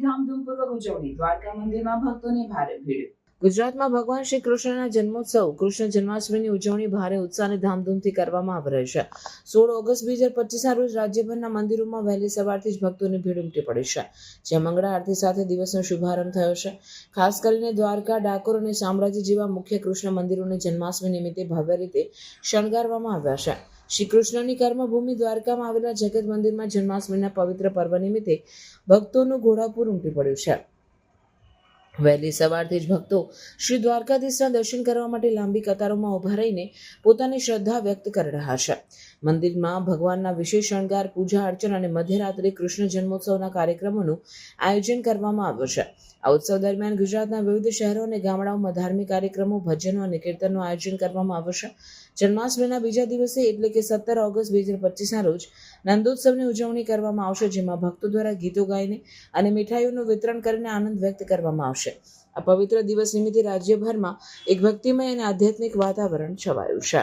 ઉત્સવની ધામધૂમપૂર્વક ઉજવણી, દ્વારકા મંદિરમાં ભક્તોની ભારે ભીડ। ગુજરાતમાં ભગવાન શ્રી કૃષ્ણના જન્મોત્સવ કૃષ્ણ જન્માષ્ટમીની ઉજવણી ભારે ઉત્સાહ અને ધામધૂમથી કરવામાં આવી રહી છે। 16 ઓગસ્ટ 2025ના રોજ રાજ્યભરના મંદિરોમાં વહેલી સવારથી જ ભક્તોની ભીડ ઉમટી પડી છે, જ્યાં મંગળા આરતી સાથે દિવસનો શુભારંભ થયો છે। ખાસ કરીને દ્વારકા, ડાકોર અને શામળાજી જેવા મુખ્ય કૃષ્ણ મંદિરોને જન્માષ્ટમી નિમિત્તે ભવ્ય રીતે શણગારવામાં આવ્યા છે। શ્રી કૃષ્ણની કર્મભૂમિ દ્વારકામાં આવેલા જગત મંદિરમાં જન્માષ્ટમીના પવિત્ર પર્વ નિમિત્તે ભક્તોનું ઘોડાપુર ઉમટી પડ્યું છે। વહેલી સવારથી જ ભક્તો શ્રી દ્વારકાધીશના દર્શન કરવા માટે લાંબી કતારોમાં ઊભા રહીને પોતાની શ્રદ્ધા વ્યક્ત કરી રહ્યા છે। મંદિરમાં ભગવાનના વિશેષ શણગાર, પૂજા અર્ચન અને મધ્યરાત્રે કૃષ્ણ જન્મોત્સવના કાર્યક્રમોનું આયોજન કરવામાં આવ્યું છે। આ ઉત્સવ દરમિયાન ગુજરાતના વિવિધ શહેરો અને ગામડાઓમાં ધાર્મિક કાર્યક્રમો, ભજનો અને કીર્તનનું આયોજન કરવામાં આવ્યું છે। જન્માષ્ટમીના બીજા દિવસે એટલે કે 17 ઓગસ્ટ 2025ના રોજ નંદોત્સવની ઉજવણી કરવામાં આવશે, જેમાં ભક્તો દ્વારા ગીતો ગાઈને અને મીઠાઈઓનું વિતરણ કરીને આનંદ વ્યક્ત કરવામાં આવશે। આ પવિત્ર દિવસ નિમિત્તે રાજ્યભરમાં એક ભક્તિમય અને આધ્યાત્મિક વાતાવરણ છવાયું છે।